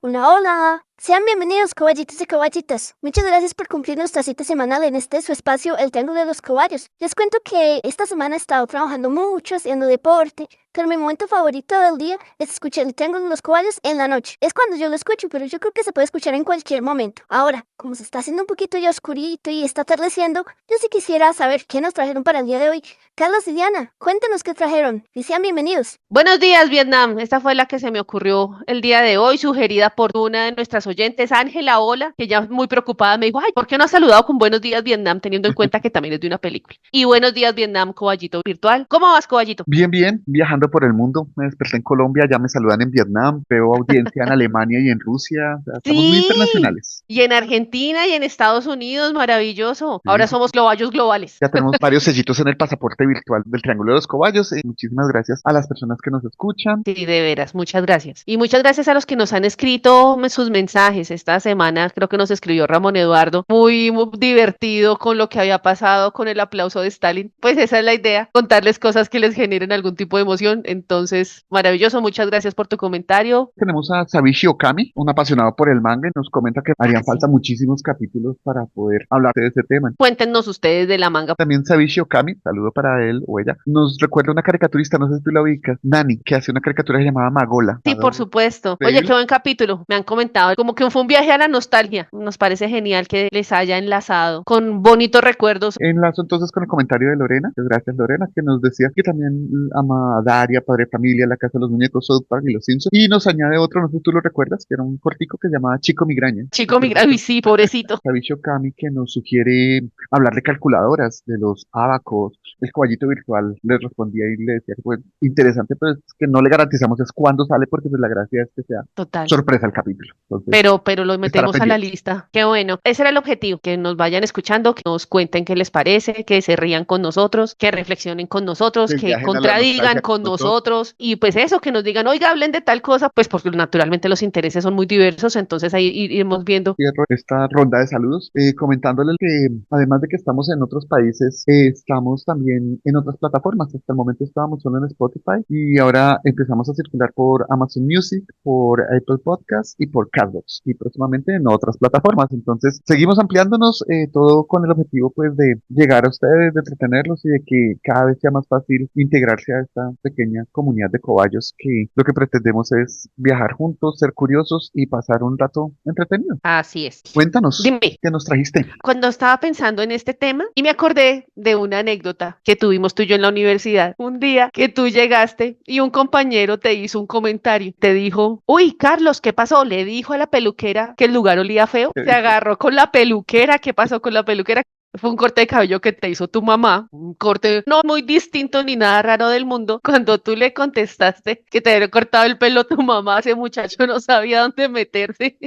Hola, hola. Sean bienvenidos, caballitos y caballitas. Muchas gracias por cumplir nuestra cita semanal en este su espacio, El Triángulo de los Caballos. Les cuento que esta semana he estado trabajando mucho, haciendo deporte, pero mi momento favorito del día es escuchar El Triángulo de los Caballos en la noche. Es cuando yo lo escucho, pero yo creo que se puede escuchar en cualquier momento. Ahora, como se está haciendo un poquito ya oscurito y está atardeciendo, yo sí quisiera saber qué nos trajeron para el día de hoy. Carlos y Diana, cuéntenos qué trajeron y sean bienvenidos. Buenos días, Vietnam. Esta fue la que se me ocurrió el día de hoy, sugerida por una de nuestras oyentes, Ángela Ola, que ya muy preocupada me dijo, ay, ¿por qué no has saludado con Buenos días, Vietnam, teniendo en cuenta que también es de una película? Y Buenos días, Vietnam, Coballito Virtual. ¿Cómo vas, Coballito? Bien, bien, viajando por el mundo. Me desperté en Colombia, ya me saludan en Vietnam, veo audiencia en Alemania y en Rusia. O sea, estamos muy Sí, internacionales. y en Argentina y en Estados Unidos, maravilloso. Sí, Ahora sí. somos globallos globales. Ya tenemos varios sellitos en el pasaporte virtual del Triángulo de los Cobayos. Muchísimas gracias a las personas que nos escuchan. Sí, de veras, muchas gracias. Y muchas gracias a los que nos han escrito sus mensajes. Esta semana creo que nos escribió Ramón Eduardo, muy divertido con lo que había pasado con el aplauso de Stalin. Pues esa es la idea, contarles cosas que les generen algún tipo de emoción. Entonces, maravilloso, muchas gracias por tu comentario. Tenemos a Sabishi Okami, un apasionado por el manga, y nos comenta que Ah, harían sí. falta muchísimos capítulos para poder hablar de ese tema. Cuéntenos ustedes de la manga. También Sabishi Okami, saludo para él o ella, nos recuerda una caricaturista, no sé si tú la ubicas, Nani, que hace una caricatura que se llamaba Magola. Sí, por supuesto. Oye, qué Increíble. buen capítulo. Me han comentado como que fue un viaje a la nostalgia. Nos parece genial que les haya enlazado con bonitos recuerdos. Enlazo entonces con el comentario de Lorena, muchas gracias Lorena, que nos decía que también ama a Daria, Padre de Familia, La Casa de los Muñecos, South Park y Los Simpsons. Y nos añade otro, no sé si tú lo recuerdas, que era un cortico que se llamaba Chico Migraña. Chico migra, uy, sí, pobrecito. Tabicho Kami que nos sugiere hablar de calculadoras, de los abacos. El caballito virtual le respondía y le decía que pues interesante, pero es que no le garantizamos es cuándo sale porque pues la gracia es que sea Total. sorpresa el capítulo. Entonces, Pero lo estará metemos a la pendiente. lista. Qué bueno. Ese era el objetivo, que nos vayan escuchando, que nos cuenten qué les parece, que se rían con nosotros, que reflexionen con nosotros, Que que viajen a la contradigan nostalgia con con nosotros. nosotros y pues eso, que nos digan, oiga, hablen de tal cosa, pues porque naturalmente los intereses son muy diversos, entonces ahí iremos viendo. Cierro esta ronda de saludos comentándole que además de que estamos en otros países, estamos también en otras plataformas. Hasta el momento estábamos solo en Spotify y ahora empezamos a circular por Amazon Music, por Apple Podcasts y por Castbox y próximamente en otras plataformas. Entonces seguimos ampliándonos, todo con el objetivo pues de llegar a ustedes, de entretenerlos y de que cada vez sea más fácil integrarse a esta pequeña comunidad de cobayos que lo que pretendemos es viajar juntos, ser curiosos y pasar un rato entretenido. Así es. Cuéntanos, Dime. ¿qué nos trajiste? Cuando estaba pensando en este tema y me acordé de una anécdota que tuvimos tú y yo en la universidad. Un día que tú llegaste y un compañero te hizo un comentario, te dijo, uy, Carlos, ¿qué pasó? Le dijo a la peluquera que el lugar olía feo, ¿Qué se dijo? agarró con la peluquera, ¿qué pasó con la peluquera? Fue un corte de cabello que te hizo tu mamá, un corte no muy distinto ni nada raro del mundo. Cuando tú le contestaste que te había cortado el pelo tu mamá, ese muchacho no sabía dónde meterse.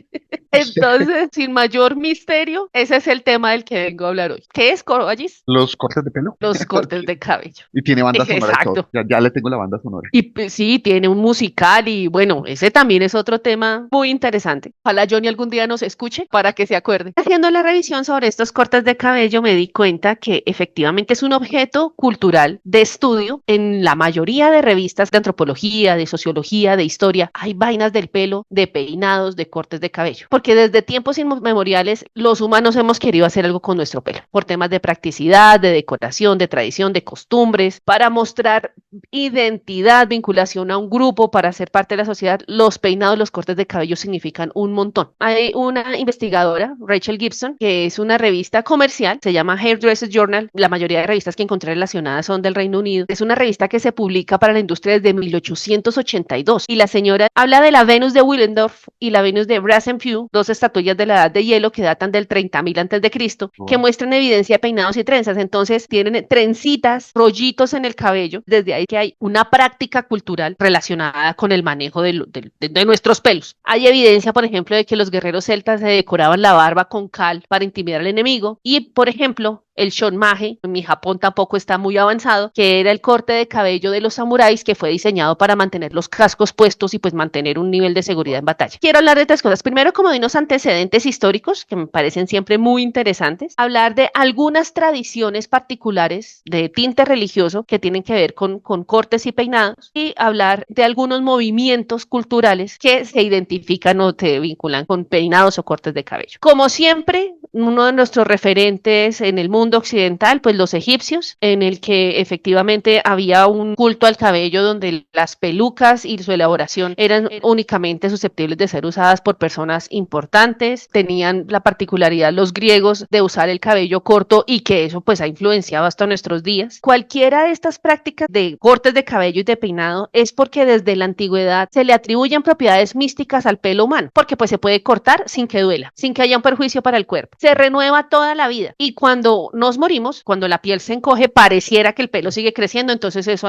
Entonces, sin mayor misterio, ese es el tema del que vengo a hablar hoy. ¿Qué es, Corvallis? Los cortes de pelo. Los Ok. cortes de cabello. Y tiene banda sonora y todo. Exacto. Ya le tengo la banda sonora. Y pues, sí, tiene un musical y bueno, ese también es otro tema muy interesante. Ojalá Johnny algún día nos escuche para que se acuerde. Haciendo la revisión sobre estos cortes de cabello me di cuenta que efectivamente es un objeto cultural de estudio en la mayoría de revistas de antropología, de sociología, de historia. Hay vainas del pelo, de peinados, de cortes de cabello. Porque desde tiempos inmemoriales los humanos hemos querido hacer algo con nuestro pelo. Por temas de practicidad, de decoración, de tradición, de costumbres, para mostrar identidad, vinculación a un grupo, para ser parte de la sociedad, los peinados, los cortes de cabello significan un montón. Hay una investigadora, Rachel Gibson, que es una revista comercial, se llama Hairdresser Journal. La mayoría de revistas que encontré relacionadas son del Reino Unido. Es una revista que se publica para la industria desde 1882 y la señora habla de la Venus de Willendorf y la Venus de Brasenpew, dos estatuillas de la Edad de Hielo que datan del 30.000 antes de Cristo, que Oh, muestran evidencia de peinados y trenzas. Entonces tienen trencitas, rollitos en el cabello. Desde ahí que hay una práctica cultural relacionada con el manejo de nuestros pelos. Hay evidencia, por ejemplo, de que los guerreros celtas se decoraban la barba con cal para intimidar al enemigo. Y, por ejemplo, el shonmage, en mi Japón tampoco está muy avanzado, que era el corte de cabello de los samuráis que fue diseñado para mantener los cascos puestos y pues mantener un nivel de seguridad en batalla. Quiero hablar de tres cosas. Primero, como de unos antecedentes históricos que me parecen siempre muy interesantes. Hablar de algunas tradiciones particulares de tinte religioso que tienen que ver con cortes y peinados. Y hablar de algunos movimientos culturales que se identifican o te vinculan con peinados o cortes de cabello. Como siempre, uno de nuestros referentes en el mundo occidental, pues los egipcios, en el que efectivamente había un culto al cabello donde las pelucas y su elaboración eran únicamente susceptibles de ser usadas por personas importantes. Tenían la particularidad los griegos de usar el cabello corto y que eso pues ha influenciado hasta nuestros días. Cualquiera de estas prácticas de cortes de cabello y de peinado es porque desde la antigüedad se le atribuyen propiedades místicas al pelo humano, porque pues se puede cortar sin que duela, sin que haya un perjuicio para el cuerpo. Se renueva toda la vida y cuando nos morimos, cuando la piel se encoge, pareciera que el pelo sigue creciendo, entonces eso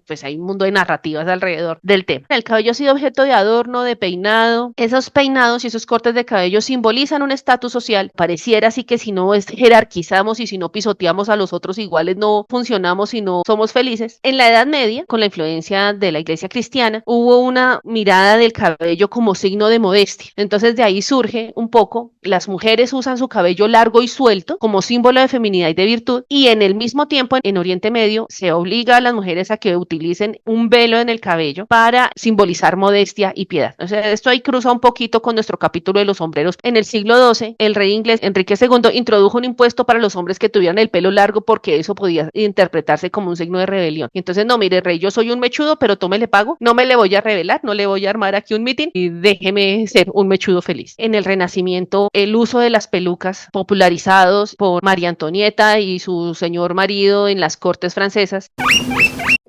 pues hay un mundo de narrativas alrededor del tema. El cabello ha sido objeto de adorno, de peinado. Esos peinados y esos cortes de cabello simbolizan un estatus social. Pareciera así que si no jerarquizamos y si no pisoteamos a los otros iguales no funcionamos y no somos felices. En la Edad Media, con la influencia de la Iglesia cristiana, hubo una mirada del cabello como signo de modestia. Entonces de ahí surge un poco, las mujeres usan su cabello largo y suelto como símbolo de feminidad y de virtud, y en el mismo tiempo en Oriente Medio se obliga a las mujeres a que utilicen un velo en el cabello para simbolizar modestia y piedad. O sea, esto ahí cruza un poquito con nuestro capítulo de los sombreros. En el siglo XII, el rey inglés Enrique II introdujo un impuesto para los hombres que tuvieran el pelo largo porque eso podía interpretarse como un signo de rebelión. Y entonces, no, mire, rey, yo soy un mechudo, pero tome le pago, no me le voy a rebelar, no le voy a armar aquí un mitin y déjeme ser un mechudo feliz. En el Renacimiento, el uso de las pelucas popularizados por María Antonieta y su señor marido en las cortes francesas.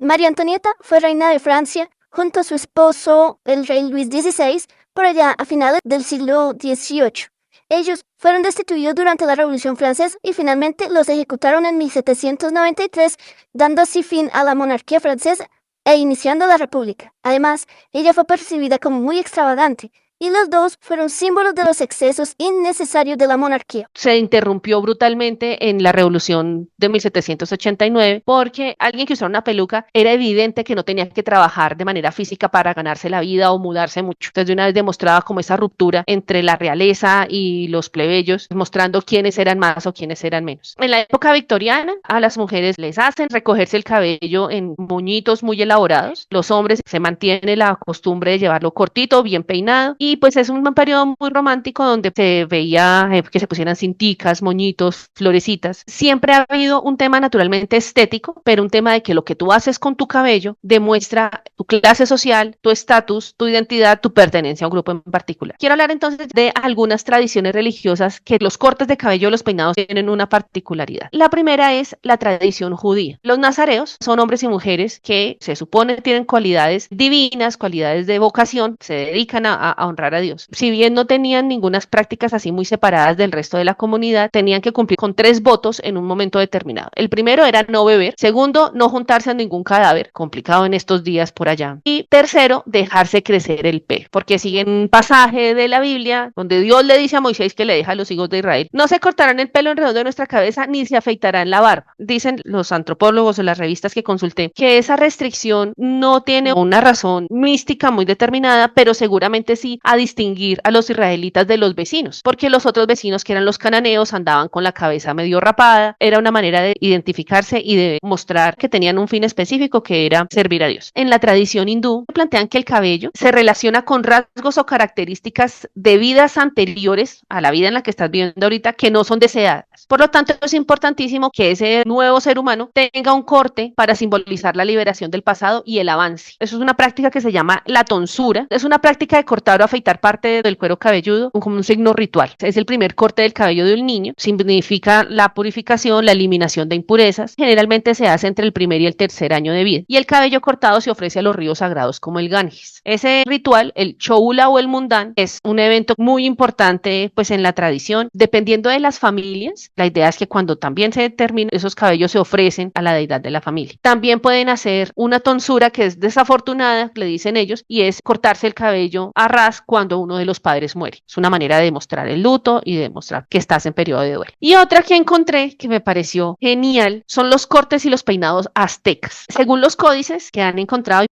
María Antonieta fue reina de Francia junto a su esposo, el rey Luis XVI, por allá a finales del siglo XVIII. Ellos fueron destituidos durante la Revolución Francesa y finalmente los ejecutaron en 1793, dando así fin a la monarquía francesa e iniciando la República. Además, ella fue percibida como muy extravagante, y los dos fueron símbolos de los excesos innecesarios de la monarquía. Se interrumpió brutalmente en la Revolución de 1789 porque alguien que usara una peluca era evidente que no tenía que trabajar de manera física para ganarse la vida o mudarse mucho. Entonces de una vez demostraba como esa ruptura entre la realeza y los plebeyos, mostrando quiénes eran más o quiénes eran menos. En la época victoriana, a las mujeres les hacen recogerse el cabello en moñitos muy elaborados. Los hombres se mantiene la costumbre de llevarlo cortito, bien peinado, y pues es un periodo muy romántico donde se veía que se pusieran cinticas, moñitos, florecitas. Siempre ha habido un tema naturalmente estético, pero un tema de que lo que tú haces con tu cabello demuestra tu clase social, tu estatus, tu identidad, tu pertenencia a un grupo en particular. Quiero hablar entonces de algunas tradiciones religiosas que los cortes de cabello, los peinados tienen una particularidad. La primera es la tradición judía. Los nazareos son hombres y mujeres que se supone tienen cualidades divinas, cualidades de vocación, se dedican a honrar a Dios. Si bien no tenían ninguna prácticas así muy separadas del resto de la comunidad, tenían que cumplir con 3 votos en un momento determinado. El primero era no beber, segundo, no juntarse a ningún cadáver, complicado en estos días por allá, y tercero, dejarse crecer el pelo, porque siguen un pasaje de la Biblia donde Dios le dice a Moisés que le deja a los hijos de Israel: no se cortarán el pelo alrededor de nuestra cabeza ni se afeitarán la barba. Dicen los antropólogos o las revistas que consulté que esa restricción no tiene una razón mística muy determinada, pero seguramente sí a distinguir a los israelitas de los vecinos, porque los otros vecinos, que eran los cananeos, andaban con la cabeza medio rapada. Era una manera de identificarse y de mostrar que tenían un fin específico, que era servir a Dios. En la tradición hindú plantean que el cabello se relaciona con rasgos o características de vidas anteriores a la vida en la que estás viviendo ahorita que no son deseadas. Por lo tanto, es importantísimo que ese nuevo ser humano tenga un corte para simbolizar la liberación del pasado y el avance. Eso es una práctica que se llama la tonsura. Es una práctica de cortar o afeitar parte del cuero cabelludo como un signo ritual. Es el primer corte del cabello de un niño. Significa la purificación, la eliminación de impurezas. Generalmente se hace entre el primer y el tercer año de vida. Y el cabello cortado se ofrece a los ríos sagrados como el Ganges. Ese ritual, el choula o el mundán, es un evento muy importante pues en la tradición. Dependiendo de las familias, la idea es que cuando también se termine, esos cabellos se ofrecen a la deidad de la familia. También pueden hacer una tonsura que es desafortunada, le dicen ellos, y es cortarse el cabello a ras cuando uno de los padres muere. Es una manera de demostrar el luto y de demostrar que estás en periodo de duelo. Y otra que encontré que me pareció genial son los cortes y los peinados aztecas. Según los códices que han encontrado,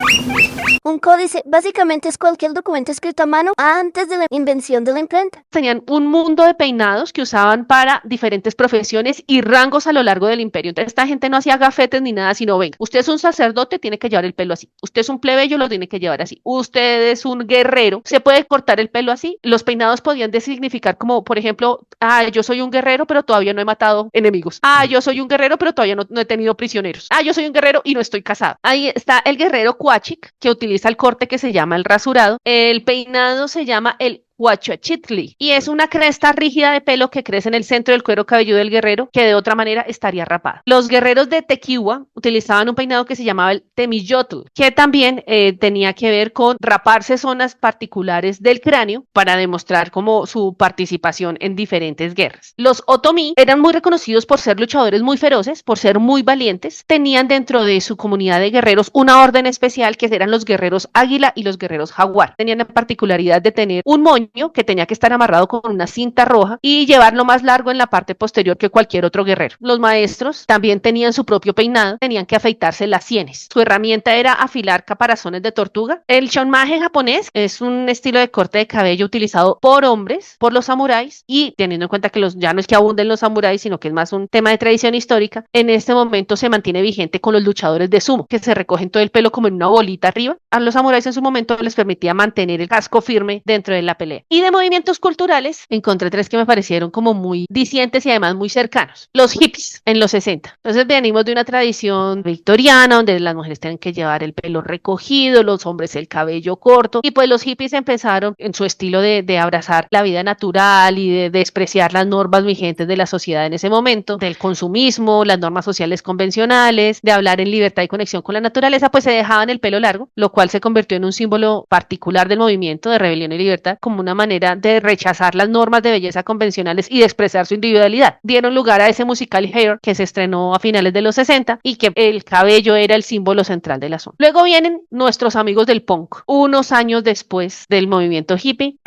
Un códice básicamente es cualquier documento escrito a mano antes de la invención de la imprenta. tenían un mundo de peinados que usaban para diferentes profesiones y rangos a lo largo del imperio. Entonces esta gente no hacía gafetes ni nada, sino venga, usted es un sacerdote, tiene que llevar el pelo así. Usted es un plebeyo, lo tiene que llevar así. Usted es un guerrero, se puede cortar el pelo así. Los peinados podían significar como, por ejemplo, yo soy un guerrero, pero todavía no he matado enemigos. Yo soy un guerrero, pero todavía no he tenido prisioneros. Yo soy un guerrero y no estoy casado. Ahí está el guerrero Cuachic, que utiliza el corte que se llama el rasurado. El peinado se llama el Huachachitli, y es una cresta rígida de pelo que crece en el centro del cuero cabelludo del guerrero, que de otra manera estaría rapada. Los guerreros de Tequihua utilizaban un peinado que se llamaba el Temiyotl, que también tenía que ver con raparse zonas particulares del cráneo para demostrar como su participación en diferentes guerras. Los Otomí eran muy reconocidos por ser luchadores muy feroces, por ser muy valientes. Tenían dentro de su comunidad de guerreros una orden especial que eran los guerreros águila y los guerreros jaguar. Tenían la particularidad de tener un moño que tenía que estar amarrado con una cinta roja y llevarlo más largo en la parte posterior que cualquier otro guerrero. Los maestros también tenían su propio peinado, tenían que afeitarse las sienes. Su herramienta era afilar caparazones de tortuga. El shonmaje japonés es un estilo de corte de cabello utilizado por hombres, por los samuráis, y teniendo en cuenta que ya no es que abunden los samuráis, sino que es más un tema de tradición histórica, en este momento se mantiene vigente con los luchadores de sumo, que se recogen todo el pelo como en una bolita arriba. A los samuráis en su momento les permitía mantener el casco firme dentro de la pelea. Y de movimientos culturales, encontré 3 que me parecieron como muy dicientes y además muy cercanos. Los hippies en los 60. Entonces venimos de una tradición victoriana donde las mujeres tienen que llevar el pelo recogido, los hombres el cabello corto, y pues los hippies empezaron en su estilo de abrazar la vida natural y de despreciar las normas vigentes de la sociedad en ese momento, del consumismo, las normas sociales convencionales, de hablar en libertad y conexión con la naturaleza, pues se dejaban el pelo largo, lo cual se convirtió en un símbolo particular del movimiento de rebelión y libertad, como una manera de rechazar las normas de belleza convencionales y de expresar su individualidad. Dieron lugar a ese musical Hair que se estrenó a finales de los 60 y que el cabello era el símbolo central de la zona. Luego vienen nuestros amigos del punk, unos años después del movimiento hippie.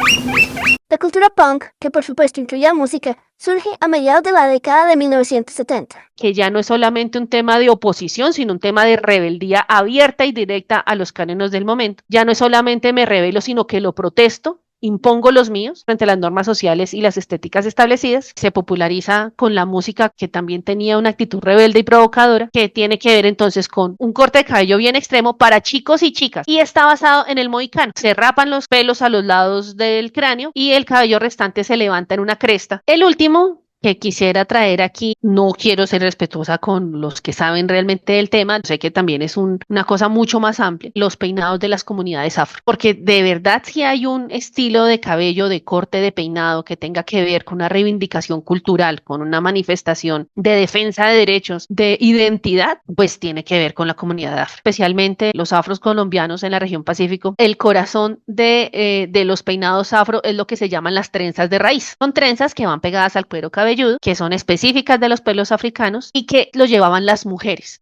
La cultura punk, que por supuesto incluía música, surge a mediados de la década de 1970. Que ya no es solamente un tema de oposición, sino un tema de rebeldía abierta y directa a los cánones del momento. Ya no es solamente me rebelo, sino que lo protesto, impongo los míos frente a las normas sociales y las estéticas establecidas. Se populariza con la música, que también tenía una actitud rebelde y provocadora, que tiene que ver entonces con un corte de cabello bien extremo para chicos y chicas, y está basado en el mohicano. Se rapan los pelos a los lados del cráneo y el cabello restante se levanta en una cresta. El último que quisiera traer aquí, no quiero ser respetuosa con los que saben realmente del tema, sé que también es una cosa mucho más amplia, los peinados de las comunidades afro, porque de verdad si hay un estilo de cabello, de corte de peinado que tenga que ver con una reivindicación cultural, con una manifestación de defensa de derechos, de identidad, pues tiene que ver con la comunidad afro, especialmente los afros colombianos en la región Pacífico. El corazón de los peinados afro es lo que se llaman las trenzas de raíz. Son trenzas que van pegadas al cuero cabelludo, que son específicas de los pueblos africanos y que lo llevaban las mujeres.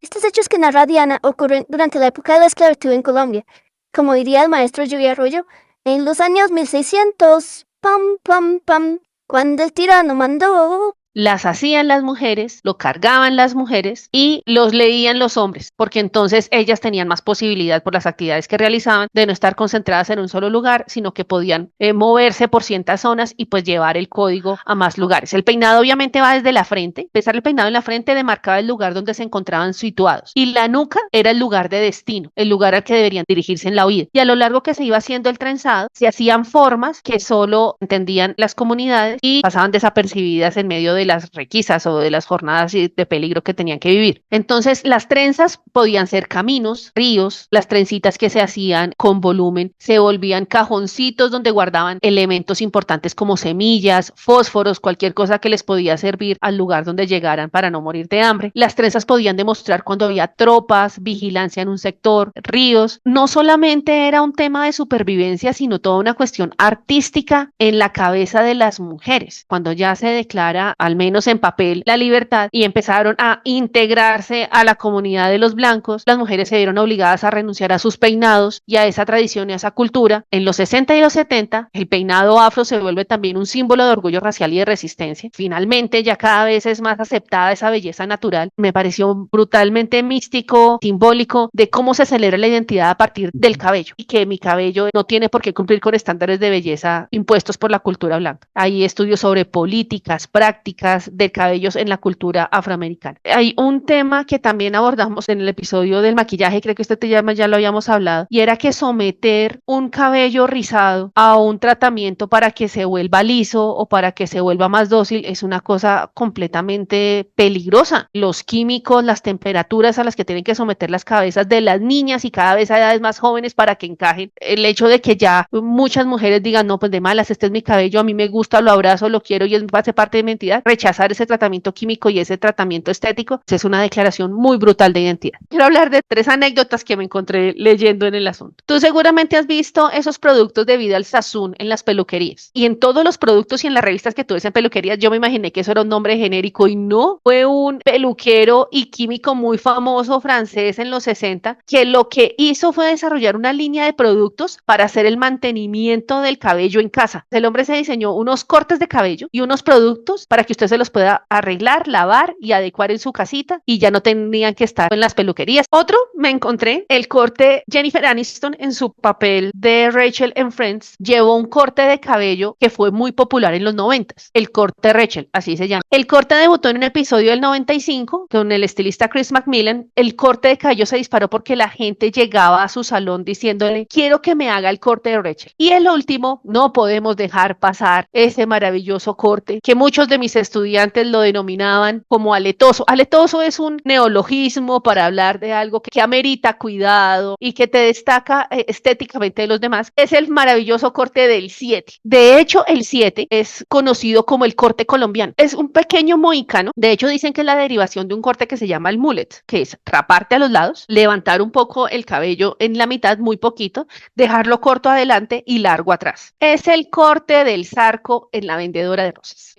Estos hechos que narra Diana ocurren durante la época de la esclavitud en Colombia. Como diría el maestro Lluvia Arroyo, en los años 1600, pam, pam, pam, cuando el tirano mandó. Las hacían las mujeres, lo cargaban las mujeres y los leían los hombres, porque entonces ellas tenían más posibilidad por las actividades que realizaban de no estar concentradas en un solo lugar, sino que podían moverse por ciertas zonas y pues llevar el código a más lugares. El peinado obviamente va desde la frente. Empezar el peinado en la frente demarcaba el lugar donde se encontraban situados, y la nuca era el lugar de destino, el lugar al que deberían dirigirse en la huida. Y a lo largo que se iba haciendo el trenzado, se hacían formas que solo entendían las comunidades y pasaban desapercibidas en medio de las requisas o de las jornadas de peligro que tenían que vivir. Entonces las trenzas podían ser caminos, ríos, las trencitas que se hacían con volumen se volvían cajoncitos donde guardaban elementos importantes como semillas, fósforos, cualquier cosa que les podía servir al lugar donde llegaran para no morir de hambre. Las trenzas podían demostrar cuando había tropas, vigilancia en un sector, ríos. No solamente era un tema de supervivencia, sino toda una cuestión artística en la cabeza de las mujeres. Cuando ya se declara al al menos en papel, la libertad y empezaron a integrarse a la comunidad de los blancos, las mujeres se vieron obligadas a renunciar a sus peinados y a esa tradición y a esa cultura. En los 60 y los 70, el peinado afro se vuelve también un símbolo de orgullo racial y de resistencia. Finalmente, ya cada vez es más aceptada esa belleza natural. Me pareció brutalmente místico, simbólico, de cómo se celebra la identidad a partir del cabello y que mi cabello no tiene por qué cumplir con estándares de belleza impuestos por la cultura blanca. Hay estudios sobre políticas, prácticas de cabellos en la cultura afroamericana. Hay un tema que también abordamos en el episodio del maquillaje, creo que este tema ya lo habíamos hablado, y era que someter un cabello rizado a un tratamiento para que se vuelva liso o para que se vuelva más dócil es una cosa completamente peligrosa. Los químicos, las temperaturas a las que tienen que someter las cabezas de las niñas y cada vez a edades más jóvenes para que encajen. El hecho de que ya muchas mujeres digan, no, pues de malas, este es mi cabello, a mí me gusta, lo abrazo, lo quiero y hace parte de mi identidad. Rechazar ese tratamiento químico y ese tratamiento estético es una declaración muy brutal de identidad. Quiero hablar de 3 anécdotas que me encontré leyendo en el asunto. Tú seguramente has visto esos productos de Vidal Sassoon en las peluquerías y en todos los productos y en las revistas que tú ves en peluquerías. Yo me imaginé que eso era un nombre genérico y no, fue un peluquero y químico muy famoso francés en los 60 que lo que hizo fue desarrollar una línea de productos para hacer el mantenimiento del cabello en casa. El hombre se diseñó unos cortes de cabello y unos productos para que usted se los pueda arreglar, lavar y adecuar en su casita y ya no tenían que estar en las peluquerías. Otro, me encontré el corte Jennifer Aniston en su papel de Rachel en Friends, llevó un corte de cabello que fue muy popular en los 90s, el corte Rachel, así se llama. El corte debutó en un episodio del 95 con el estilista Chris McMillan. El corte de cabello se disparó porque la gente llegaba a su salón diciéndole, quiero que me haga el corte de Rachel. Y el último, no podemos dejar pasar ese maravilloso corte que muchos de mis estudiantes lo denominaban como aletoso. Aletoso es un neologismo para hablar de algo que amerita cuidado y que te destaca estéticamente de los demás. Es el maravilloso corte del 7. De hecho, el 7 es conocido como el corte colombiano. Es un pequeño mohicano. De hecho, dicen que es la derivación de un corte que se llama el mullet, que es raparte a los lados, levantar un poco el cabello en la mitad, muy poquito, dejarlo corto adelante y largo atrás. Es el corte del Zarco en La vendedora de rosas.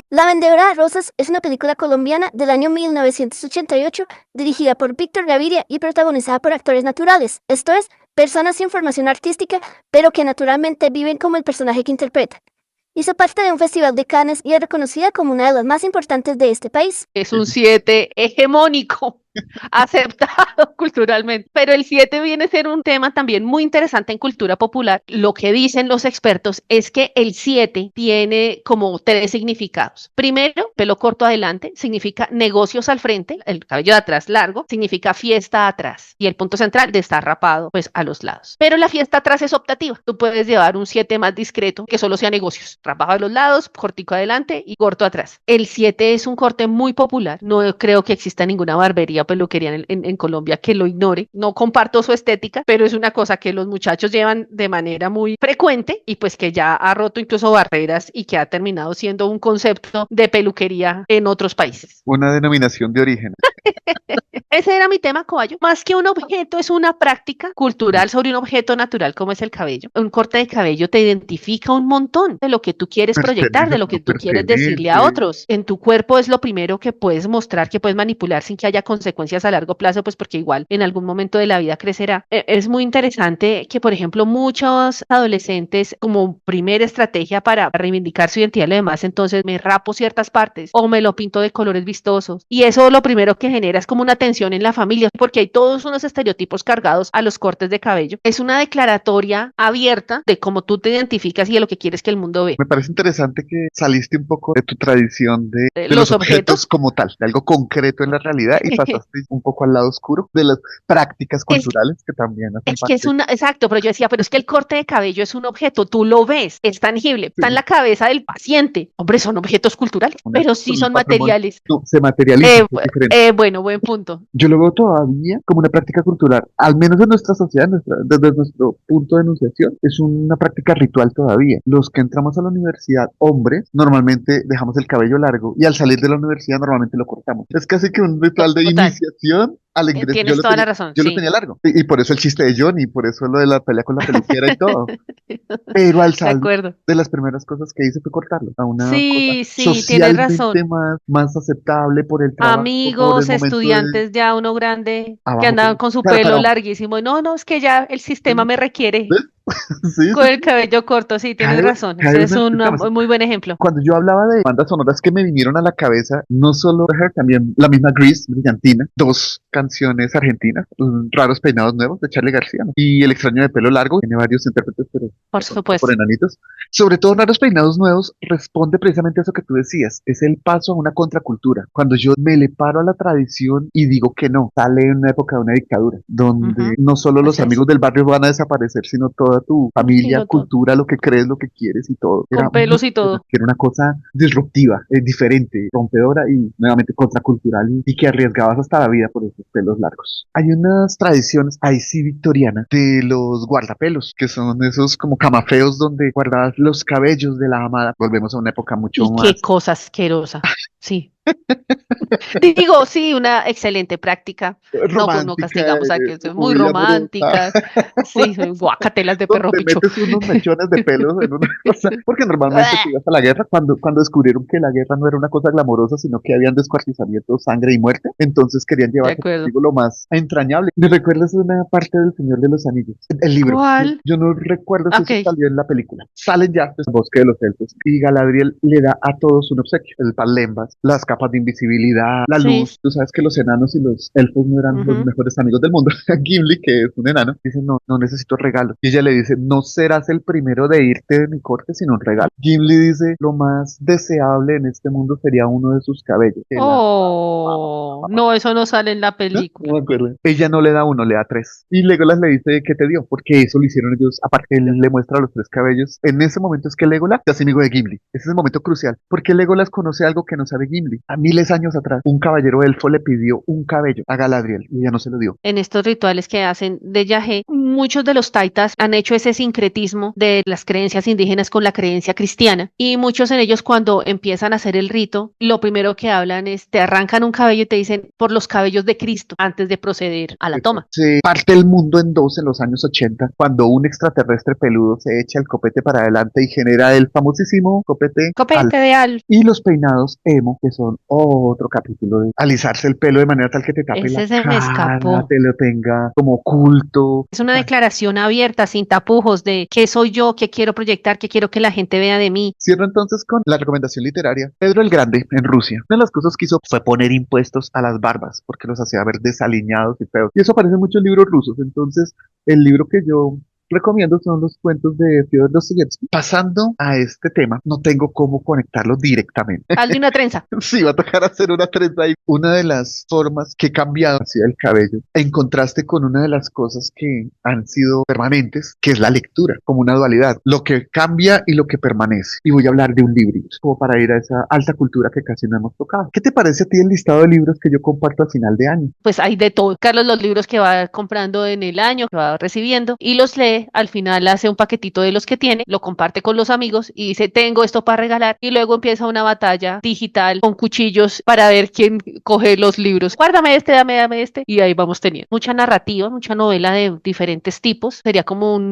La vendedora de rosas es una película colombiana del año 1988 dirigida por Víctor Gaviria y protagonizada por actores naturales, esto es, personas sin formación artística, pero que naturalmente viven como el personaje que interpretan. Hizo parte de un festival de Cannes y es reconocida como una de las más importantes de este país. Es un 7 hegemónico, aceptado culturalmente. Pero el 7 viene a ser un tema también muy interesante en cultura popular. Lo que dicen los expertos es que el 7 tiene como 3 significados. Primero, pelo corto adelante, significa negocios al frente, el cabello de atrás largo, significa fiesta atrás. Y el punto central de estar rapado, pues a los lados. Pero la fiesta atrás es optativa. Tú puedes llevar un 7 más discreto que solo sea negocios. Rapado a los lados, cortico adelante y corto atrás. El 7 es un corte muy popular. No creo que exista ninguna barbería o peluquería en Colombia que lo ignore. No comparto su estética, pero es una cosa que los muchachos llevan de manera muy frecuente y pues que ya ha roto incluso barreras y que ha terminado siendo un concepto de peluquería en otros países. Una denominación de origen. Ese era mi tema, Coballo. Más que un objeto, es una práctica cultural sobre un objeto natural como es el cabello. Un corte de cabello te identifica un montón de lo que tú quieres proyectar, de lo que tú quieres decirle a otros. En tu cuerpo es lo primero que puedes mostrar, que puedes manipular sin que haya consecuencias a largo plazo, pues porque igual en algún momento de la vida crecerá. Es muy interesante que, por ejemplo, muchos adolescentes como primera estrategia para reivindicar su identidad y lo demás, entonces me rapo ciertas partes o me lo pinto de colores vistosos. Y eso lo primero que genera es como una tensión en la familia, porque hay todos unos estereotipos cargados a los cortes de cabello. Es una declaratoria abierta de cómo tú te identificas y de lo que quieres que el mundo vea. Me parece interesante que saliste un poco de tu tradición de los objetos como tal, de algo concreto en la realidad y pasaste un poco al lado oscuro de las prácticas culturales que también hacen parte. Que es una, exacto, pero yo decía, pero es que el corte de cabello es un objeto, tú lo ves, es tangible, está en la cabeza del paciente. Hombre, son objetos culturales, pero sí son materiales. Se materializa. Bueno, buen punto. Yo lo veo todavía como una práctica cultural, al menos en nuestra sociedad, desde nuestro punto de enunciación, es una práctica ritual todavía. Los que entramos a la universidad, hombres, normalmente dejamos el cabello largo y al salir de la universidad normalmente lo cortamos. Es casi que un ritual de iniciación al ingreso, Tienes toda la razón, yo lo sí. tenía largo. Y por eso el chiste de Johnny, por eso lo de la pelea con la peluquera y todo. Pero al De salir, acuerdo. de las primeras cosas que hice fue cortarlo a una cosa Sí, sí, tienes razón. socialmente más aceptable por el trabajo, por el Amigos, momento de estudiantes, ya uno grande, que abajo. andaban con su Cara para pelo abajo. larguísimo. No, no, es que ya el sistema me requiere ¿Ves? Sí, con sí. el cabello corto. Sí, tienes Cae, razón. cae Ese es una, un digamos, muy buen ejemplo. cuando yo hablaba de bandas sonoras que me vinieron a la cabeza, no solo Her, también la misma Grease, Brillantina, dos canciones argentinas, Raros Peinados Nuevos de Charly García, ¿no? Y El extraño de pelo largo, tiene varios intérpretes, pero Por son por supuesto. enanitos. Sobre todo Raros Peinados Nuevos responde precisamente a eso que tú decías, es el paso a una contracultura. Cuando yo me le paro a la tradición y digo que no, sale en una época de una dictadura, donde Ujú, no solo los así es. amigos del barrio van a desaparecer, sino toda tu Sí, familia, no todo. cultura, lo que crees, lo que quieres y todo. Era Con pelos y todo. que era una cosa disruptiva, diferente, rompedora y nuevamente contracultural y que arriesgabas hasta la vida por esos pelos largos. Hay unas tradiciones, ahí sí victorianas, de los guardapelos, que son esos como camafeos donde guardabas los cabellos de la amada. Volvemos a una época mucho Y qué más cosa asquerosa. Sí. Digo, sí, una excelente práctica. No, pues no romántica, castigamos a que es muy muy amorosa. romántica. Sí, guacatelas de perro Donde picho. metes unos mechones de pelos en una cosa, porque normalmente te ibas a la guerra cuando descubrieron que la guerra no era una cosa glamorosa, sino que habían descuartizamiento, sangre y muerte, entonces querían De llevarse acuerdo. consigo lo más entrañable. ¿Me recuerdas una parte del Señor de los Anillos? El libro. ¿Cuál? Yo no recuerdo si eso Ok. salió en la película. Salen ya pues, el bosque de los elfos y Galadriel le da a todos un obsequio, el palembas, las capas de invisibilidad, la Sí. luz. Tú sabes que los enanos y los elfos no eran los Ujú. mejores amigos del mundo. Gimli, que es un enano, dice, no, no necesito regalo. Y ella le dice, no serás el primero de irte de mi corte sin un regalo. Gimli dice, lo más deseable en este mundo sería uno de sus cabellos. Oh, no, eso no sale en la No me película. acuerdo. Ella no le da uno, le da tres. Y Legolas le dice, ¿qué te dio? Porque eso lo hicieron ellos. Aparte, él le muestra los tres cabellos. En ese momento es que Legolas se hace amigo de Gimli. Ese es el momento crucial. Porque Legolas conoce algo que no sabe Gimli. A miles de años atrás, un caballero elfo le pidió un cabello a Galadriel y ella no se lo dio. En estos rituales que hacen de yagé, muchos de los taitas han hecho ese sincretismo de las creencias indígenas con la creencia cristiana. Y muchos en ellos cuando empiezan a hacer el rito, lo primero que hablan es, te arrancan un cabello y te dicen, por los cabellos de Cristo, antes de proceder a la toma. Se parte el mundo en dos en los años 80 cuando un extraterrestre peludo se echa el copete para adelante y genera el famosísimo copete Copete de al. y los peinados emo, que son otro capítulo de alisarse el pelo de manera tal que te tape la Ese se me cara, escapó. te lo tenga como oculto. Es una declaración abierta, sin tapujos, de qué soy yo, qué quiero proyectar, qué quiero que la gente vea de mí. Cierro entonces con la recomendación literaria. Pedro el Grande, en Rusia. Una de las cosas que hizo fue poner impuestos a las barbas, porque los hacía ver desaliñados y feos. Y eso aparece en muchos libros rusos. Entonces, el libro que yo recomiendo son los cuentos de Fyodor Dostoyevsky. Pasando a este tema, no tengo cómo conectarlo directamente. Hazle una trenza. Sí, va a tocar hacer una trenza ahí. Una de las formas que he cambiado hacia el cabello, en contraste con una de las cosas que han sido permanentes, que es la lectura, como una dualidad, lo que cambia y lo que permanece. Y voy a hablar de un libro, como para ir a esa alta cultura que casi no hemos tocado. ¿Qué te parece a ti el listado de libros que yo comparto al final de año? Pues hay de todo. Carlos los libros que va comprando en el año, que va recibiendo, y los lee, al final hace un paquetito de los que tiene, lo comparte con los amigos y dice, tengo esto para regalar, y luego empieza una batalla digital con cuchillos para ver quién coge los libros. Guárdame este, dame este, y ahí vamos teniendo. Mucha narrativa, mucha novela de diferentes tipos. Sería como un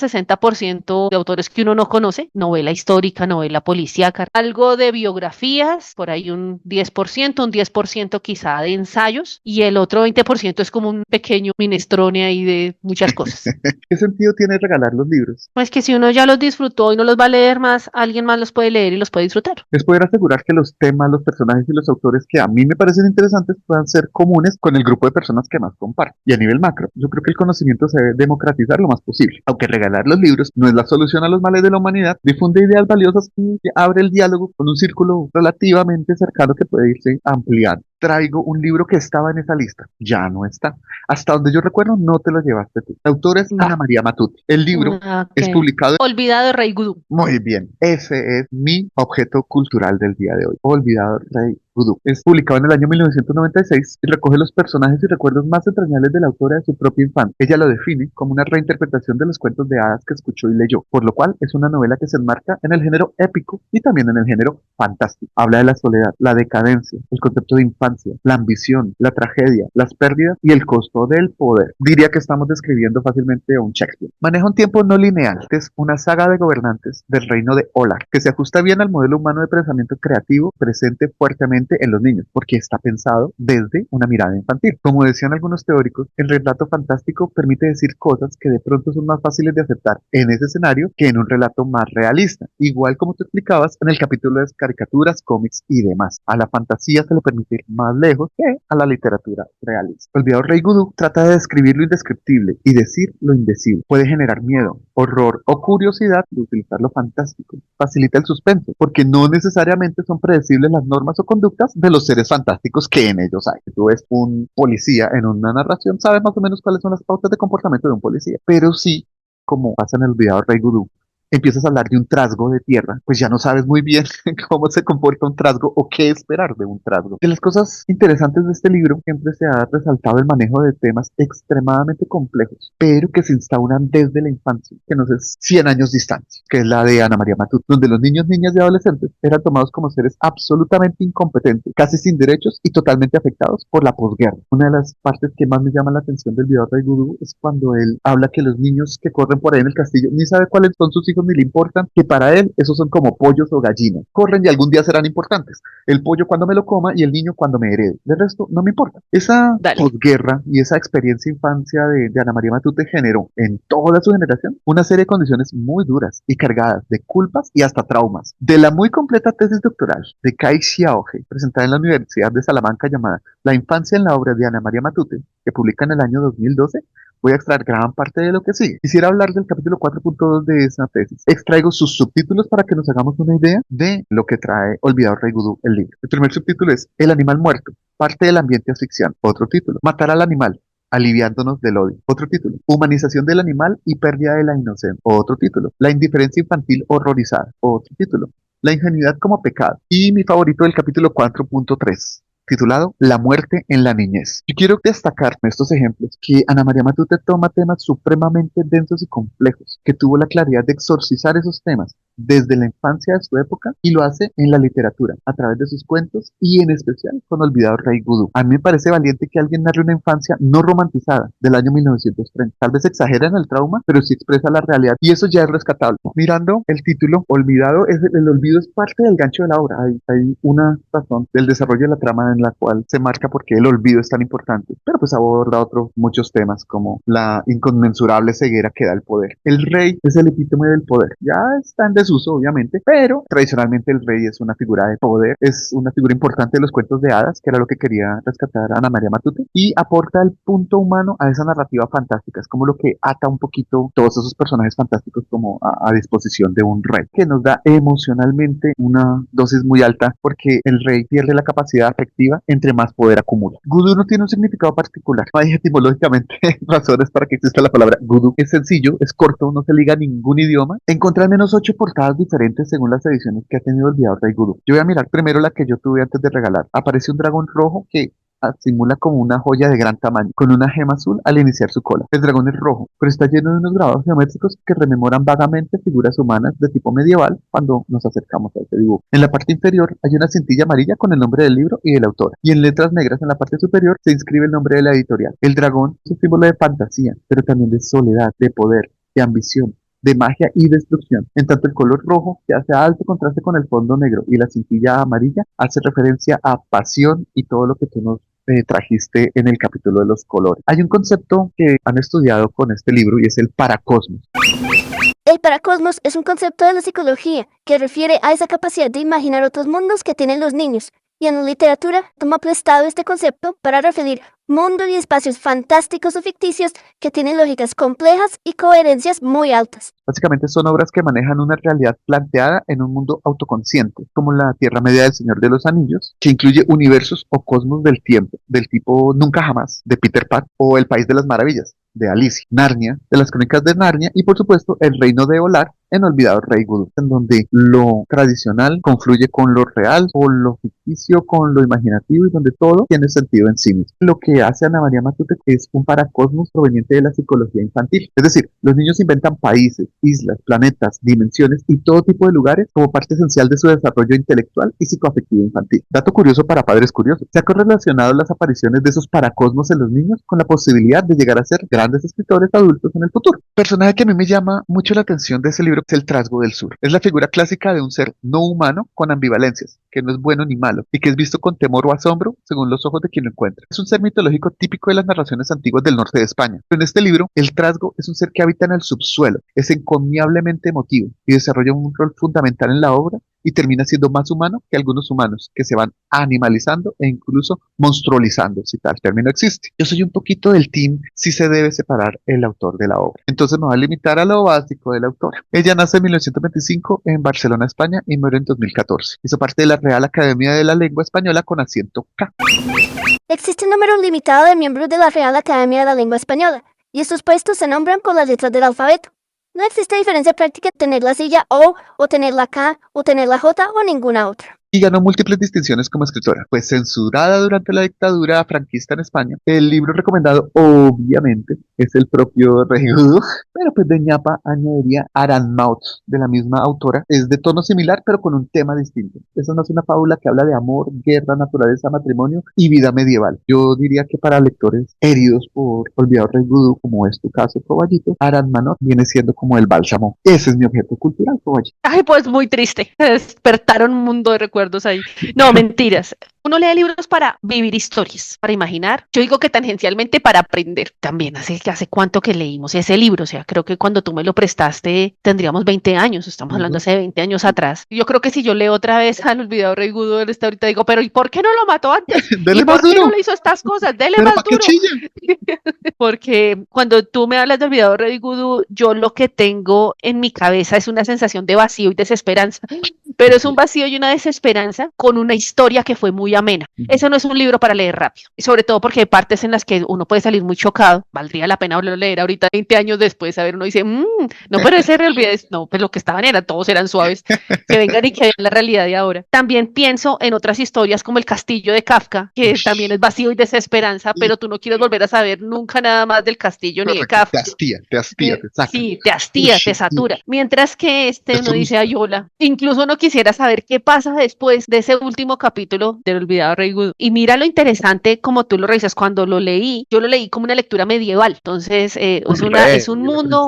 50-60% de autores que uno no conoce. Novela histórica, novela policíaca, algo de biografías, por ahí un 10%, un 10% quizá de ensayos, y el otro 20% es como un pequeño minestrone ahí de muchas cosas. ¿Qué sentido tiene regalar los libros? Pues que si uno ya los disfrutó y no los va a leer más, alguien más los puede leer y los puede disfrutar. Es poder asegurar que los temas, los personajes y los autores que a mí me parecen interesantes puedan ser comunes con el grupo de personas que más comparten. Y a nivel macro, yo creo que el conocimiento se debe democratizar lo más posible. Aunque regalar los libros no es la solución a los males de la humanidad, difunde ideas valiosas y abre el diálogo con un círculo relativamente cercano que puede irse ampliando. Traigo un libro que estaba en esa lista, ya no está. Hasta donde yo recuerdo, no te lo llevaste tú. La autora es Va. Ana María Matute. El libro es Ok. publicado. Olvidado Rey Gudú. Muy bien, ese es mi objeto cultural del día de hoy. Olvidado Rey Voodoo. Es publicado en el año 1996 y recoge los personajes y recuerdos más entrañables de la autora de su propia infancia. Ella lo define como una reinterpretación de los cuentos de hadas que escuchó y leyó, por lo cual es una novela que se enmarca en el género épico y también en el género fantástico. Habla de la soledad, la decadencia, el concepto de infancia, la ambición, la tragedia, las pérdidas y el costo del poder. Diría que estamos describiendo fácilmente a un Shakespeare. Maneja un tiempo no lineal, es una saga de gobernantes del reino de Olar, que se ajusta bien al modelo humano de pensamiento creativo presente fuertemente en los niños, porque está pensado desde una mirada infantil. Como decían algunos teóricos, el relato fantástico permite decir cosas que de pronto son más fáciles de aceptar en ese escenario que en un relato más realista. Igual como tú explicabas en el capítulo de caricaturas, cómics y demás. A la fantasía se le permite ir más lejos que a la literatura realista. Olvidado Rey Voodoo trata de describir lo indescriptible y decir lo indecible. Puede generar miedo, horror o curiosidad de utilizar lo fantástico. Facilita el suspenso, porque no necesariamente son predecibles las normas o conductas de los seres fantásticos que en ellos hay. Si tú ves un policía en una narración, sabes más o menos cuáles son las pautas de comportamiento de un policía, pero sí, como pasa en el Olvidado Rey Voodoo, empiezas a hablar de un trasgo de tierra, pues ya no sabes muy bien cómo se comporta un trasgo o qué esperar de un trasgo. De las cosas interesantes de este libro, siempre se ha resaltado el manejo de temas extremadamente complejos, pero que se instauran desde la infancia, que nos es 100 años distancia, que es la de Ana María Matute, donde los niños, niñas y adolescentes eran tomados como seres absolutamente incompetentes, casi sin derechos y totalmente afectados por la posguerra. Una de las partes que más me llama la atención del video de Voodoo es cuando él habla que los niños que corren por ahí en el castillo ni sabe cuáles son sus hijos ni le importan, que para él esos son como pollos o gallinas. Corren y algún día serán importantes. El pollo cuando me lo coma y el niño cuando me herede. De resto, no me importa. Esa posguerra y esa experiencia infancia de Ana María Matute generó en toda su generación una serie de condiciones muy duras y cargadas de culpas y hasta traumas. De la muy completa tesis doctoral de Kai Xiaohe, presentada en la Universidad de Salamanca llamada La infancia en la obra de Ana María Matute, que publica en el año 2012, voy a extraer gran parte de lo que sigue. Quisiera hablar del capítulo 4.2 de esa tesis. Extraigo sus subtítulos para que nos hagamos una idea de lo que trae Olvidado Rey Voodoo, el libro. El primer subtítulo es El animal muerto, parte del ambiente asfixiante. Otro título, Matar al animal, aliviándonos del odio. Otro título, Humanización del animal y pérdida de la inocencia. Otro título, La indiferencia infantil horrorizada. Otro título, La ingenuidad como pecado. Y mi favorito del capítulo 4.3, titulado La muerte en la niñez. Yo quiero destacar en estos ejemplos que Ana María Matute toma temas supremamente densos y complejos, que tuvo la claridad de exorcizar esos temas desde la infancia de su época y lo hace en la literatura, a través de sus cuentos y en especial con Olvidado Rey Voodoo. A mí me parece valiente que alguien narre una infancia no romantizada del año 1930. Tal vez exagera en el trauma, pero sí expresa la realidad y eso ya es rescatable. Mirando el título, Olvidado, el olvido es parte del gancho de la obra. Hay una razón del desarrollo de la trama en la cual se marca por qué el olvido es tan importante, pero pues aborda muchos temas como la inconmensurable ceguera que da el poder. El rey es el epítome del poder. Ya está en desuso, obviamente, pero tradicionalmente el rey es una figura de poder, es una figura importante de los cuentos de hadas, que era lo que quería rescatar Ana María Matute, y aporta el punto humano a esa narrativa fantástica. Es como lo que ata un poquito todos esos personajes fantásticos como a disposición de un rey, que nos da emocionalmente una dosis muy alta, porque el rey pierde la capacidad afectiva entre más poder acumula. Voodoo no tiene un significado particular, no hay etimológicamente razones para que exista la palabra voodoo. Es sencillo, es corto, no se liga a ningún idioma. Encontré al menos 8 portadas diferentes según las ediciones que ha tenido Olvidado Rey Voodoo. Yo voy a mirar primero la que yo tuve antes de regalar. Aparece un dragón rojo que simula como una joya de gran tamaño, con una gema azul al iniciar su cola. El dragón es rojo, pero está lleno de unos grabados geométricos que rememoran vagamente figuras humanas de tipo medieval cuando nos acercamos a este dibujo. En la parte inferior hay una cintilla amarilla con el nombre del libro y del autor, y en letras negras en la parte superior se inscribe el nombre de la editorial. El dragón es un símbolo de fantasía, pero también de soledad, de poder, de ambición, de magia y destrucción. En tanto el color rojo, que hace alto contraste con el fondo negro, y la cintilla amarilla hace referencia a pasión y todo lo que tú nos trajiste en el capítulo de los colores. Hay un concepto que han estudiado con este libro y es el paracosmos. El paracosmos es un concepto de la psicología que refiere a esa capacidad de imaginar otros mundos que tienen los niños. Y en la literatura toma prestado este concepto para referir mundos y espacios fantásticos o ficticios que tienen lógicas complejas y coherencias muy altas. Básicamente son obras que manejan una realidad planteada en un mundo autoconsciente, como la Tierra Media del Señor de los Anillos, que incluye universos o cosmos del tiempo, del tipo Nunca Jamás, de Peter Pan, o El País de las Maravillas, de Alicia, Narnia, de las Crónicas de Narnia, y por supuesto El Reino de Olar, en Olvidado Rey Vudú, en donde lo tradicional confluye con lo real, o lo ficticio con lo imaginativo, y donde todo tiene sentido en sí mismo. Lo que hace Ana María Matute es un paracosmos proveniente de la psicología infantil. Es decir, los niños inventan países, islas, planetas, dimensiones y todo tipo de lugares como parte esencial de su desarrollo intelectual y psicoafectivo infantil. Dato curioso para padres curiosos: se ha correlacionado las apariciones de esos paracosmos en los niños con la posibilidad de llegar a ser grandes escritores adultos en el futuro. El personaje que a mí me llama mucho la atención de ese libro es el Trasgo del Sur. Es la figura clásica de un ser no humano con ambivalencias, que no es bueno ni malo, y que es visto con temor o asombro según los ojos de quien lo encuentra. Es un ser mitológico típico de las narraciones antiguas del norte de España. Pero en este libro, el Trasgo es un ser que habita en el subsuelo, es encomiablemente emotivo y desarrolla un rol fundamental en la obra, y termina siendo más humano que algunos humanos que se van animalizando e incluso monstrualizando, si tal término existe. Yo soy un poquito del team si se debe separar el autor de la obra. Entonces me voy a limitar a lo básico de la autora. Ella nace en 1925 en Barcelona, España, y muere en 2014. Hizo parte de la Real Academia de la Lengua Española con acento K. Existe un número limitado de miembros de la Real Academia de la Lengua Española, y estos puestos se nombran con las letras del alfabeto. No existe diferencia práctica en tener la silla o tener la K, o tener la J, o ninguna otra. Y ganó múltiples distinciones como escritora. Pues censurada durante la dictadura franquista en España, el libro recomendado obviamente es el propio Rey Vudú, pero pues de ñapa añadiría Aranmaut, de la misma autora. Es de tono similar pero con un tema distinto. Esa no es una fábula que habla de amor, guerra, naturaleza, matrimonio y vida medieval. Yo diría que para lectores heridos por Olvidado Rey Vudú, como es tu caso, Coballito, Aranmaut viene siendo como el bálsamo. Ese es mi objeto cultural, Coballito. Ay, pues muy triste. Despertaron un mundo de recuerdos ahí. No, mentiras. Uno lee libros para vivir historias, para imaginar. Yo digo que tangencialmente para aprender. También hace cuánto que leímos ese libro. O sea, creo que cuando tú me lo prestaste tendríamos 20 años. Estamos hablando hace 20 años atrás. Yo creo que si yo leo otra vez al Olvidado Rey Vudú, él está ahorita, digo, pero ¿y por qué no lo mató antes? Dele ¿Y más por qué duro. no le hizo estas cosas? Dele Pero más ¿para qué duro. chilla? Porque cuando tú me hablas de Olvidado Rey Vudú, yo lo que tengo en mi cabeza es una sensación de vacío y desesperanza. Pero es un vacío y una desesperanza con una historia que fue muy amena. Eso no es un libro para leer rápido, y sobre todo porque hay partes en las que uno puede salir muy chocado. Valdría la pena volverlo a leer ahorita, 20 años después, a ver, uno dice, no, pero ese realidad no, pues lo que estaban eran, todos eran suaves, que vengan y que vean la realidad de ahora. También pienso en otras historias como El Castillo de Kafka, que también es vacío y desesperanza, pero tú no quieres volver a saber nunca nada más del castillo ni de Correcto, Kafka. te hastía, te saca. Sí, te hastía, te satura. Mientras que uno dice, ay, hola. Incluso no quisiera saber qué pasa después de ese último capítulo del Olvidado Rey Vudú. Y mira lo interesante, como tú lo revisas, cuando lo leí, yo lo leí como una lectura medieval. Entonces, es un mundo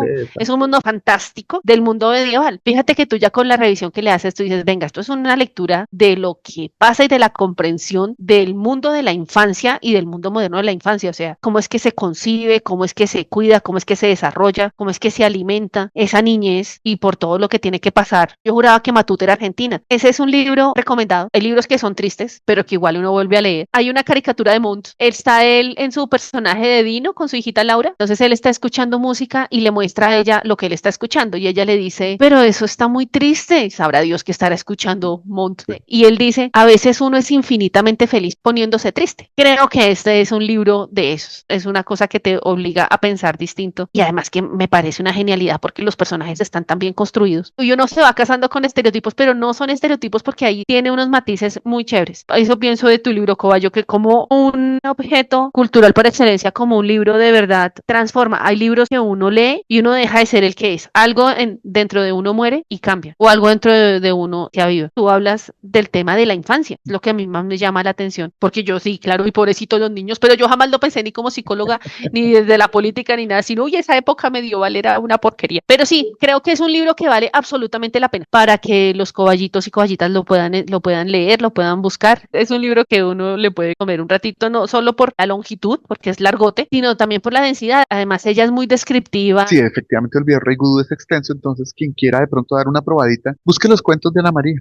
fantástico del mundo medieval. Fíjate que tú ya con la revisión que le haces, tú dices, venga, esto es una lectura de lo que pasa y de la comprensión del mundo de la infancia y del mundo moderno de la infancia. O sea, cómo es que se concibe, cómo es que se cuida, cómo es que se desarrolla, cómo es que se alimenta esa niñez y por todo lo que tiene que pasar. Yo juraba que Matute era argentina. Ese es un libro recomendado. Hay libros que son tristes, pero que igual uno vuelve a leer. Hay una caricatura de Montt. Está él en su personaje de Dino con su hijita Laura. Entonces él está escuchando música y le muestra a ella lo que él está escuchando. Y ella le dice, pero eso está muy triste. Sabrá Dios que estará escuchando Montt. Y él dice, a veces uno es infinitamente feliz poniéndose triste. Creo que este es un libro de esos. Es una cosa que te obliga a pensar distinto. Y además que me parece una genialidad porque los personajes están tan bien construidos. Y uno se va casando con estereotipos, pero no son estereotipos porque ahí tiene unos matices muy chéveres. Eso pienso de tu libro, Coballo, que como un objeto cultural por excelencia, como un libro de verdad transforma. Hay libros que uno lee y uno deja de ser el que es. Algo dentro de uno muere y cambia. O algo dentro de uno se aviva. Tú hablas del tema de la infancia, es lo que a mí más me llama la atención. Porque yo sí, claro, y pobrecito los niños, pero yo jamás lo pensé ni como psicóloga, ni desde la política, ni nada, sino, uy, esa época medieval era una porquería. Pero sí, creo que es un libro que vale absolutamente la pena para que los coballitos y coballitas lo puedan leer, lo puedan buscar. Es un libro que uno le puede comer un ratito, no solo por la longitud, porque es largote, sino también por la densidad. Además, ella es muy descriptiva. Sí, efectivamente, Olvidado Rey Vudú es extenso, entonces quien quiera de pronto dar una probadita, busque los cuentos de Ana María.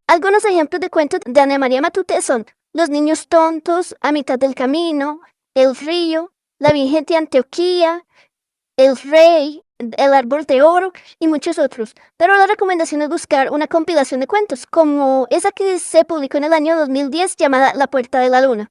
Algunos ejemplos de cuentos de Ana María Matute son Los niños tontos, A mitad del camino, El río, La Virgen de Antioquía, El rey, El árbol de oro y muchos otros. Pero la recomendación es buscar una compilación de cuentos, como esa que se publicó en el año 2010 llamada La Puerta de la Luna.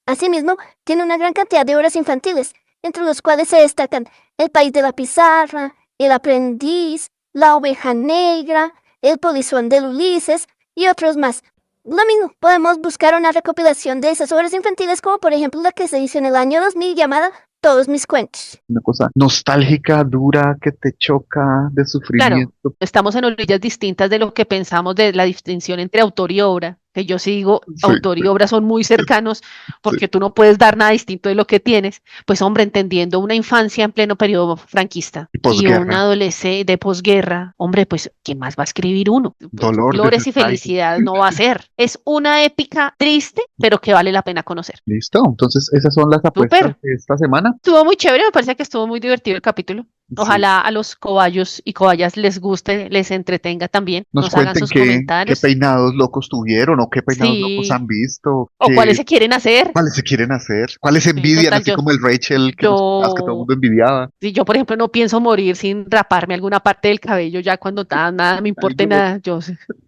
Asimismo, tiene una gran cantidad de obras infantiles, entre los cuales se destacan El país de la pizarra, El aprendiz, La oveja negra, El polizón de Ulises y otros más. Lo mismo, podemos buscar una recopilación de esas obras infantiles como por ejemplo la que se hizo en el año 2000 llamada Todos mis cuentos. Una cosa nostálgica, dura, que te choca, de Claro, sufrimiento. estamos en orillas distintas de lo que pensamos de la distinción entre autor y obra, que yo sí digo, Sí, autor y obra son muy cercanos sí. porque tú no puedes dar nada distinto de lo que tienes. Pues hombre, entendiendo una infancia en pleno periodo franquista Y y una posguerra, adolescencia de posguerra, hombre, pues ¿quién más va a escribir uno? Pues, dolor, Flores y desesperación. felicidad no va a ser. Es una épica triste, pero que vale la pena conocer. Listo, entonces esas son las apuestas Súper. de esta semana. Estuvo muy chévere, me parece que estuvo muy divertido el capítulo. Sí. Ojalá a los cobayos y cobayas les guste, les entretenga también, Nos nos hagan cuenten sus qué comentarios. peinados locos tuvieron o qué peinados locos Sí, han visto, o cuáles se quieren hacer. cuáles se quieren hacer, cuáles Sí, envidian, total, así como el Rachel que nos contabas que todo el yo, mundo envidiaba. sí, yo, por ejemplo, no pienso morir sin raparme alguna parte del cabello ya cuando nada me Ay, importe nada.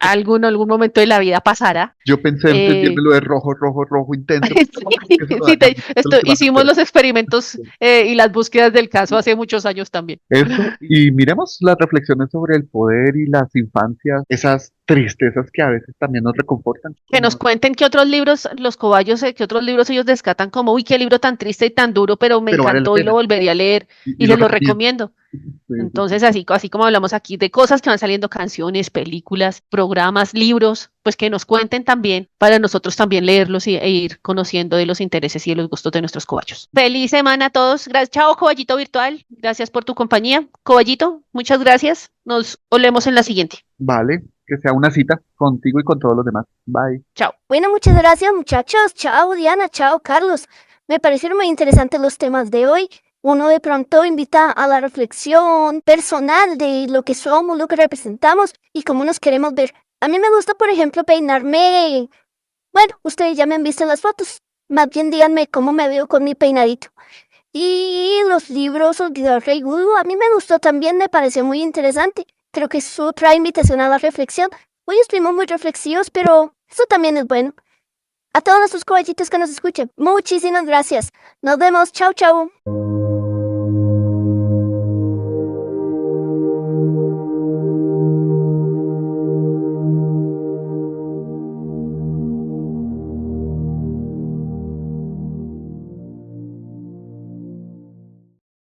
Algún momento de la vida pasará. yo pensé en Eh, lo de rojo, rojo, rojo intenso, sí, que eso lo sí, daña mucho lo que van a hicimos hacer. los experimentos y las búsquedas del caso hace muchos años también. Eso, y miremos las reflexiones sobre el poder y las infancias, esas tristezas que a veces también nos reconfortan. Que nos cuenten qué otros libros, los cobayos, qué otros libros ellos descatan como, uy, qué libro tan triste y tan duro, pero me Pero vale la encantó y lo pena, volvería a leer y y lo se lo recomiendo. recomiendo. Sí, sí, sí. Entonces, así como hablamos aquí de cosas que van saliendo, canciones, películas, programas, libros, pues que nos cuenten también para nosotros también leerlos e ir conociendo de los intereses y de los gustos de nuestros cobayos. Feliz semana a todos. Gracias. Chao, coballito virtual. Gracias por tu compañía. Coballito, muchas gracias. Nos olemos en la siguiente. Vale, que sea una cita contigo y con todos los demás. Bye. Chao. Bueno, muchas gracias muchachos. Chao Diana, chao Carlos. Me parecieron muy interesantes los temas de hoy. Uno de pronto invita a la reflexión personal de lo que somos, lo que representamos y cómo nos queremos ver. A mí me gusta, por ejemplo, peinarme. Bueno, ustedes ya me han visto en las fotos. Más bien díganme cómo me veo con mi peinadito. Y los libros Olvido al Rey Gudu, a mí me gustó también, me pareció muy interesante. Creo que es otra invitación a la reflexión. Hoy estuvimos muy reflexivos, pero eso también es bueno. A todos nuestros caballitos que nos escuchen, muchísimas gracias. Nos vemos. Chao, chao.